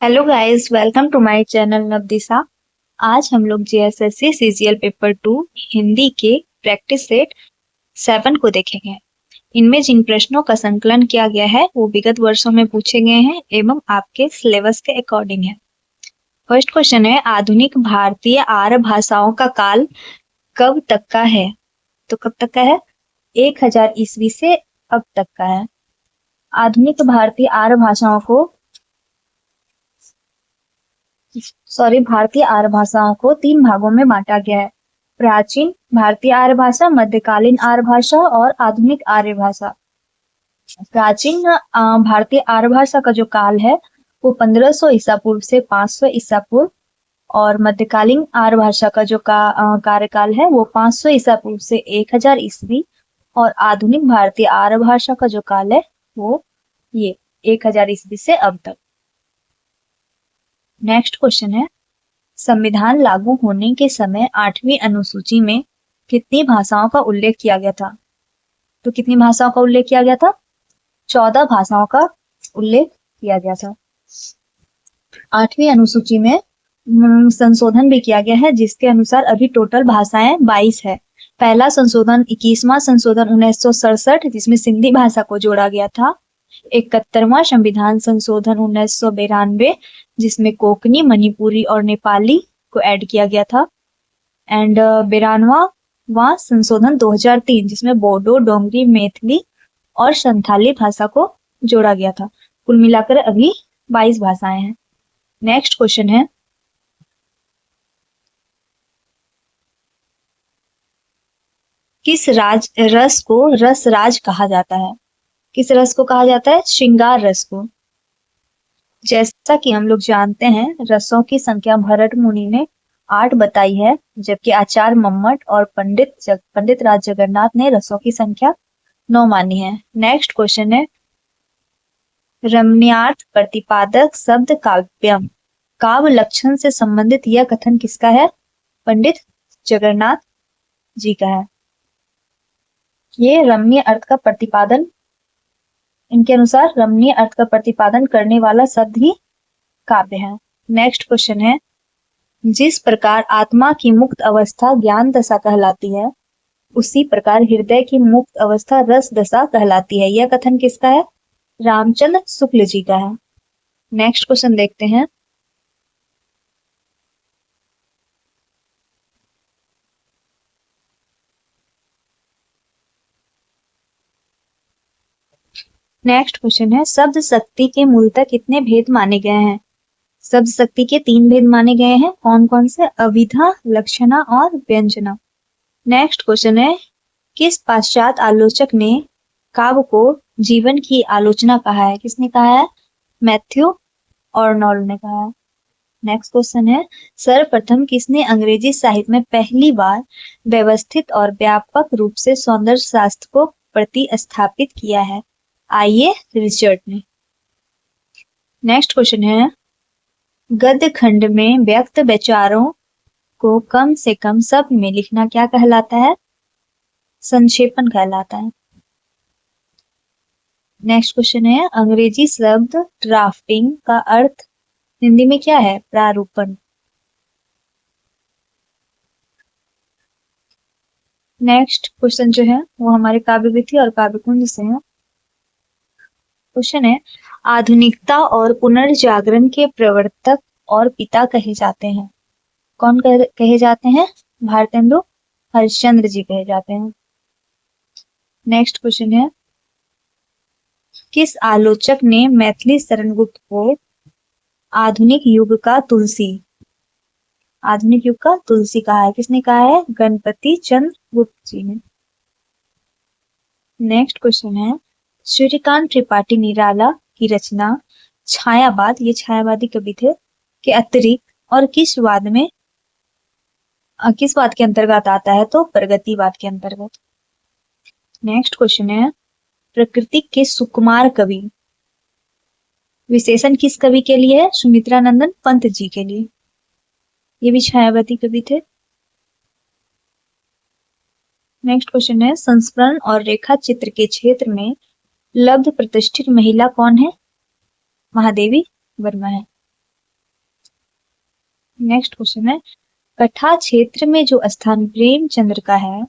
Hello guys, welcome to my channel Navdisha. आज हम लोग जीएसएससी सीजीएल पेपर 2 हिंदी के प्रैक्टिस सेट 7 को देखेंगे। इनमें जिन प्रश्नों का संकलन किया गया है वो विगत वर्षों में पूछे गए हैं एवं आपके सिलेबस के अकॉर्डिंग है। फर्स्ट क्वेश्चन है, आधुनिक भारतीय आर्य भाषाओं का काल कब तक का है? तो कब तक का है? 1000 ईस्वी से अब तक का है। आधुनिक भारतीय आर्य भाषाओं को भारतीय आर्य भाषाओं को 3 भागों में बांटा गया है। प्राचीन भारतीय आर्य भाषा, मध्यकालीन आर्य भाषा और आधुनिक आर्य भाषा। प्राचीन भारतीय आर्य भाषा का जो काल है वो 1500 ईसा पूर्व से 500 ईसा पूर्व, और मध्यकालीन आर्य भाषा का जो कार्यकाल है वो 500 ईसा पूर्व से 1000 ईस्वी, और आधुनिक भारतीय आर्य भाषा का जो काल है वो ये 1000 ईस्वी से अब तक। नेक्स्ट क्वेश्चन है, संविधान लागू होने के समय 8वीं अनुसूची में कितनी भाषाओं का उल्लेख किया गया था? तो कितनी भाषाओं का उल्लेख किया गया था? 14 भाषाओं का उल्लेख किया गया था। 8वीं अनुसूची में संशोधन भी किया गया है, जिसके अनुसार अभी टोटल भाषाएं 22 है। पहला संशोधन 21वां संशोधन 1967 जिसमें सिंधी भाषा को जोड़ा गया था। 71वां संविधान संशोधन 1992 जिसमें कोंकणी, मणिपुरी और नेपाली को ऐड किया गया था। एंड 92वां संशोधन 2003 जिसमें बोडो, डोंगरी, मैथिली और संथाली भाषा को जोड़ा गया था। कुल मिलाकर अभी 22 भाषाएं हैं। नेक्स्ट क्वेश्चन है, किस रस को रस राज कहा जाता है? किस रस को कहा जाता है? श्रृंगार रस को। जैसा कि हम लोग जानते हैं, रसों की संख्या भरत मुनि ने 8 बताई है, जबकि आचार्य मम्मट और पंडित राज जगन्नाथ ने रसों की संख्या 9 मानी है। नेक्स्ट क्वेश्चन है, रमणीयार्थ प्रतिपादक शब्द काव्यम काव्य लक्षण से संबंधित यह कथन किसका है? पंडित जगन्नाथ जी का है। ये रमणीय अर्थ का प्रतिपादन, इनके अनुसार रमणीय अर्थ का प्रतिपादन करने वाला शब्द ही काव्य है। नेक्स्ट क्वेश्चन है, जिस प्रकार आत्मा की मुक्त अवस्था ज्ञान दशा कहलाती है, उसी प्रकार हृदय की मुक्त अवस्था रस दशा कहलाती है। यह कथन किसका है? रामचंद्र शुक्ल जी का है। नेक्स्ट क्वेश्चन देखते हैं, नेक्स्ट क्वेश्चन है, शब्द शक्ति के मूलतः कितने भेद माने गए हैं? शब्द शक्ति के 3 भेद माने गए हैं। कौन कौन से? अविधा, लक्षणा और व्यंजना। नेक्स्ट क्वेश्चन है, किस पाश्चात्य आलोचक ने काव्य को जीवन की आलोचना कहा है? किसने कहा है? मैथ्यू आर्नोल्ड ने कहा है। नेक्स्ट क्वेश्चन है, सर्वप्रथम किसने अंग्रेजी साहित्य में पहली बार व्यवस्थित और व्यापक रूप से सौंदर्य शास्त्र को प्रतिस्थापित किया है? आइए रिचर्ड ने। नेक्स्ट क्वेश्चन है, गद्य खंड में व्यक्त विचारों को कम से कम शब्द में लिखना क्या कहलाता है? संक्षेपण कहलाता है। नेक्स्ट क्वेश्चन है, अंग्रेजी शब्द ड्राफ्टिंग का अर्थ हिंदी में क्या है? प्रारूपण। नेक्स्ट क्वेश्चन जो है वो हमारे काव्यविधि और काव्यकुंज से है। क्वेश्चन है, आधुनिकता और पुनर्जागरण के प्रवर्तक और पिता कहे जाते हैं? कौन कहे जाते हैं? भारतेंदु हरिश्चंद्र जी कहे जाते हैं। नेक्स्ट क्वेश्चन है, किस आलोचक ने मैथिली शरणगुप्त को आधुनिक युग का तुलसी कहा है? किसने कहा है? गणपति चंद्र गुप्त जी ने। नेक्स्ट क्वेश्चन है, सूर्यकांत त्रिपाठी निराला की रचना छायावाद, ये छायावादी कवि थे, के अतिरिक्त और किस वाद के अंतर्गत आता है? तो प्रगतिवाद के अंतर्गत। नेक्स्ट क्वेश्चन है, प्रकृति के सुकुमार कवि विशेषण किस कवि के लिए है? सुमित्रानंदन पंत जी के लिए। ये भी छायावादी कवि थे। नेक्स्ट क्वेश्चन है, संस्मरण और रेखा चित्र के क्षेत्र में लब्ध प्रतिष्ठित महिला कौन है? महादेवी वर्मा है। नेक्स्ट क्वेश्चन है, कथा क्षेत्र में जो स्थान प्रेमचंद्र का है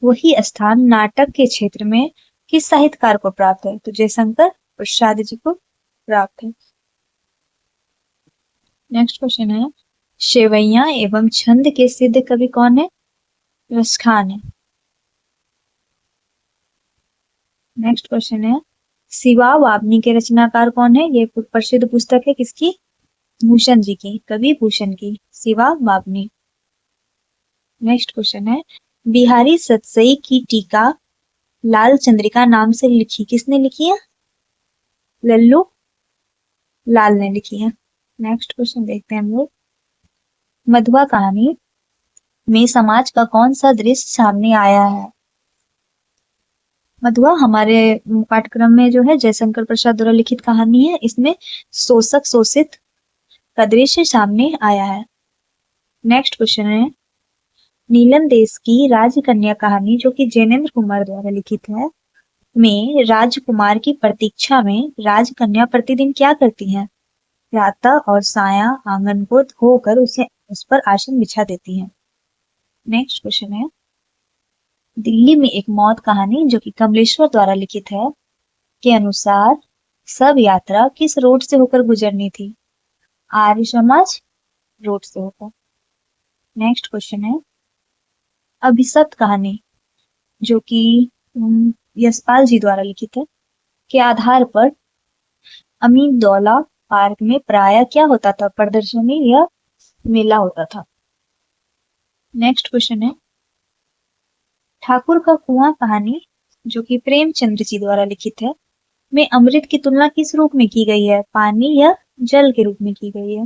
वही स्थान नाटक के क्षेत्र में किस साहित्यकार को प्राप्त है? तो जयशंकर प्रसाद जी को प्राप्त है। नेक्स्ट क्वेश्चन है, शेवैया एवं छंद के सिद्ध कवि कौन है? रसखान है। नेक्स्ट क्वेश्चन है, शिवा वावनी के रचनाकार कौन है? ये प्रसिद्ध पुस्तक है किसकी? भूषण जी की, कवि भूषण की, शिवा वावनी। नेक्स्ट क्वेश्चन है, बिहारी सतसई की टीका लाल चंद्रिका नाम से लिखी किसने लिखी है? लल्लू लाल ने लिखी है। नेक्स्ट क्वेश्चन देखते हैं हम लोग, मधुआ कहानी में समाज का कौन सा दृश्य सामने आया है? मधुआ हमारे पाठ्यक्रम में जो है जयशंकर प्रसाद द्वारा लिखित कहानी है। इसमें शोषक शोषित का दृश्य सामने आया है। नेक्स्ट क्वेश्चन है, नीलम देश की राजकन्या कहानी जो कि जैनेन्द्र कुमार द्वारा लिखित है में राजकुमार की प्रतीक्षा में राजकन्या प्रतिदिन क्या करती है? प्रातः और साया आंगन को धोकर उस पर आसन बिछा देती है। नेक्स्ट क्वेश्चन है, दिल्ली में एक मौत कहानी जो कि कमलेश्वर द्वारा लिखित है के अनुसार सब यात्रा किस रोड से होकर गुजरनी थी? आर्य समाज रोड से होकर। नेक्स्ट क्वेश्चन है, अभिशप्त कहानी जो कि यशपाल जी द्वारा लिखित है के आधार पर अमीनदौला पार्क में प्रायः क्या होता था? प्रदर्शनी या मेला होता था। नेक्स्ट क्वेश्चन है, ठाकुर का कुआं कहानी जो कि प्रेमचंद्र जी द्वारा लिखित है में अमृत की तुलना किस रूप में की गई है? पानी या जल के रूप में की गई है।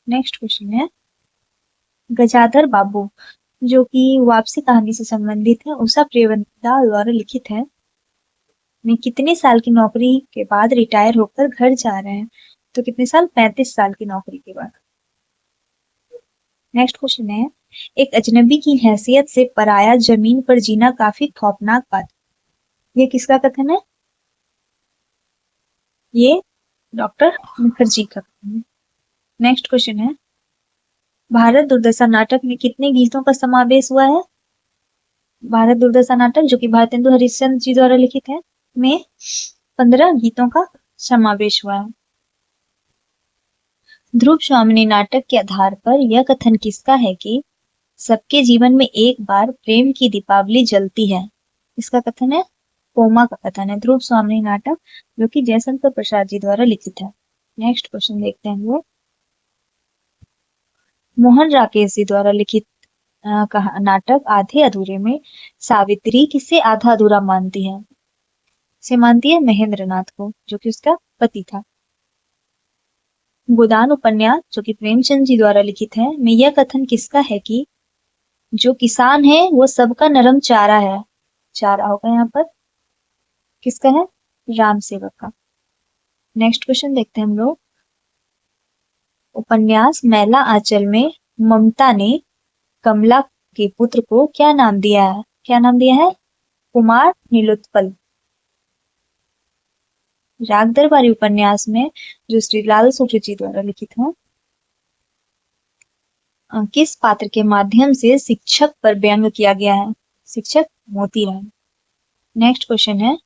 नेक्स्ट क्वेश्चन है, गजाधर बाबू जो कि वापसी कहानी से संबंधित है उषा प्रेमदास द्वारा लिखित है में कितने साल की नौकरी के बाद रिटायर होकर घर जा रहे हैं? तो कितने साल? 35 साल की नौकरी के बाद। नेक्स्ट क्वेश्चन है, एक अजनबी की हैसियत से पराया जमीन पर जीना काफी खौफनाक बात, ये किसका कथन है? ये डॉक्टर मुखर्जी का कथन है। नेक्स्ट क्वेश्चन है, भारत दुर्दशा नाटक में कितने गीतों का समावेश हुआ है? भारत दुर्दशा नाटक जो कि भारतेंदु हरिश्चंद्र जी द्वारा लिखित है में 15 गीतों का समावेश हुआ है। ध्रुव स्वामिनी नाटक के आधार पर यह कथन किसका है कि सबके जीवन में एक बार प्रेम की दीपावली जलती है? इसका कथन है पोमा का कथन है। ध्रुव स्वामिनी नाटक जो कि जयशंकर प्रसाद जी द्वारा लिखित है। नेक्स्ट क्वेश्चन देखते हैं वो, मोहन राकेश जी द्वारा लिखित नाटक आधे अधूरे में सावित्री किसे आधा अधूरा मानती है? से मानती है महेंद्र नाथ को जो कि उसका पति था। गोदान उपन्यास जो कि प्रेमचंद जी द्वारा लिखित है में यह कथन किसका है कि जो किसान है वो सबका नरम चारा है? चारा होगा यहाँ पर, किसका है? राम सेवक का। नेक्स्ट क्वेश्चन देखते हैं हम लोग, उपन्यास मैला आंचल में ममता ने कमला के पुत्र को क्या नाम दिया है? क्या नाम दिया है? कुमार नीलोत्पल। राग दरबारी उपन्यास में जो श्री लाल सूर्य जी द्वारा लिखित है किस पात्र के माध्यम से शिक्षक पर व्यंग किया गया है? शिक्षक मोतीराम। नेक्स्ट क्वेश्चन है,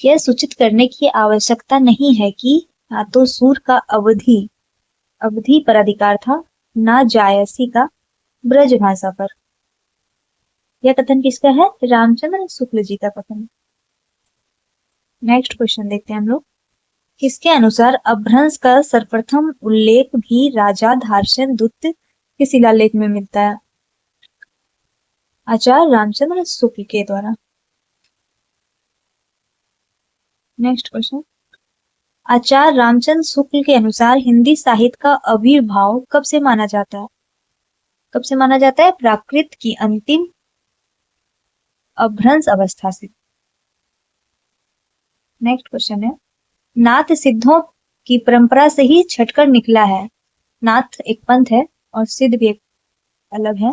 यह सूचित करने की आवश्यकता नहीं है कि ना तो सूर का अवधि पर अधिकार था ना जायसी का ब्रज भाषा पर। यह कथन किसका है? रामचंद्र शुक्ल जी का कथन। नेक्स्ट क्वेश्चन देखते हैं हम लोग, किसके अनुसार अपभ्रंश का सर्वप्रथम उल्लेख भी राजा धारसेन दूत के शिलालेख में मिलता है? आचार्य रामचंद्र शुक्ल के द्वारा। नेक्स्ट क्वेश्चन, आचार्य रामचंद्र शुक्ल के अनुसार हिंदी साहित्य का आविर्भाव कब से माना जाता है? कब से माना जाता है? प्राकृत की अंतिम अपभ्रंश अवस्था से। नेक्स्ट क्वेश्चन है, नाथ सिद्धों की परंपरा से ही छटकर निकला है। नाथ एक पंथ है और सिद्ध भी एक अलग है।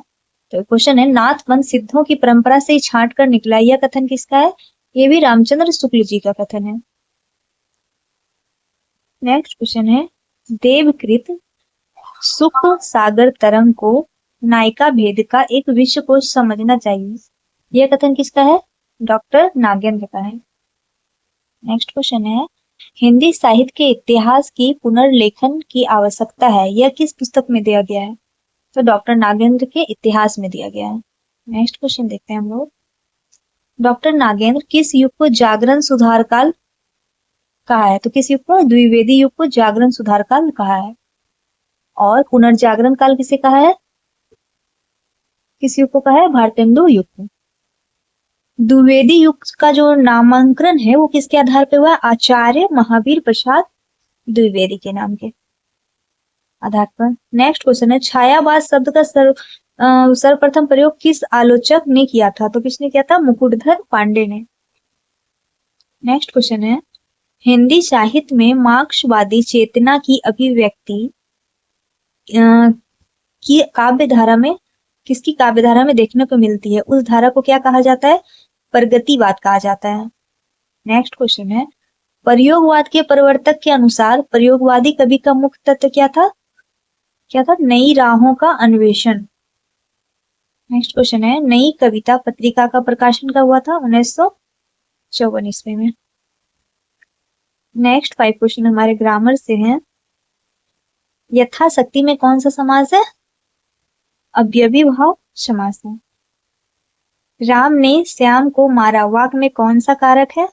तो क्वेश्चन है, नाथ पंथ सिद्धों की परंपरा से ही छांट कर निकला, यह कथन किसका है? ये भी रामचंद्र शुक्ल जी का कथन है। नेक्स्ट क्वेश्चन है, देवकृत सुख सागर तरंग को नायिका भेद का एक विश्व को समझना चाहिए। यह कथन किसका है? डॉक्टर नागेंद्र का है। नेक्स्ट क्वेश्चन है, हिंदी साहित्य के इतिहास की पुनर्लेखन की आवश्यकता है, यह किस पुस्तक में दिया गया है? तो डॉक्टर नागेंद्र के इतिहास में दिया गया है। नेक्स्ट क्वेश्चन देखते हैं हम लोग, डॉक्टर नागेंद्र किस युग को जागरण सुधार काल कहा है? तो किस युग को? द्विवेदी युग को जागरण सुधार काल कहा है। और पुनर्जागरण काल किसे कहा है? किस युग को कहा है? भारतेंदु युग को। द्विवेदी युग का जो नामांकन है वो किसके आधार पे हुआ? आचार्य महावीर प्रसाद द्विवेदी के नाम के आधार पर। नेक्स्ट क्वेश्चन है, छायावाद शब्द का सर्वप्रथम प्रयोग किस आलोचक ने किया था? तो किसने किया था? मुकुटधर पांडे ने। नेक्स्ट क्वेश्चन है, हिंदी साहित्य में मार्क्सवादी चेतना की अभिव्यक्ति की काव्य धारा में किसकी काव्य धारा में देखने को मिलती है? उस धारा को क्या कहा जाता है? प्रगतिवाद कहा जाता है। नेक्स्ट क्वेश्चन है, प्रयोगवाद के प्रवर्तक के अनुसार प्रयोगवादी कवि का मुख्य तत्व क्या था? क्या था? नई राहों का अन्वेषण। नेक्स्ट क्वेश्चन है, नई कविता पत्रिका का प्रकाशन कब हुआ था? 1954 ईस्वी में। नेक्स्ट 5 क्वेश्चन हमारे ग्रामर से हैं। यथाशक्ति में कौन सा समास है? अव्ययी भाव समास है। राम ने श्याम को मारा, वाक्य में कौन सा कारक है?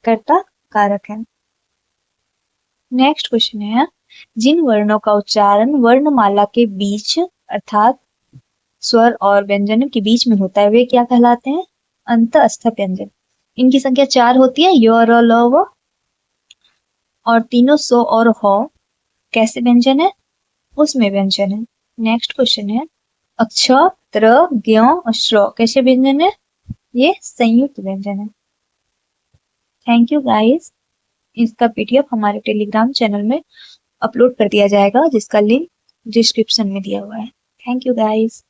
कर्ता कारक है। नेक्स्ट क्वेश्चन है, जिन वर्णों का उच्चारण वर्णमाला के बीच अर्थात स्वर और व्यंजन के बीच में होता है वे क्या कहलाते हैं? अंतःस्थ व्यंजन। इनकी संख्या 4 होती है, य, र, ल, व, और तीनों सो और हो कैसे व्यंजन है? उसमें व्यंजन है। नेक्स्ट क्वेश्चन है, अक्ष, त्र, ज्ञ, श्र कैसे व्यंजन है? ये संयुक्त व्यंजन है। Thank you guys. इसका पीडीएफ हमारे टेलीग्राम चैनल में अपलोड कर दिया जाएगा जिसका लिंक डिस्क्रिप्शन में दिया हुआ है। Thank you guys.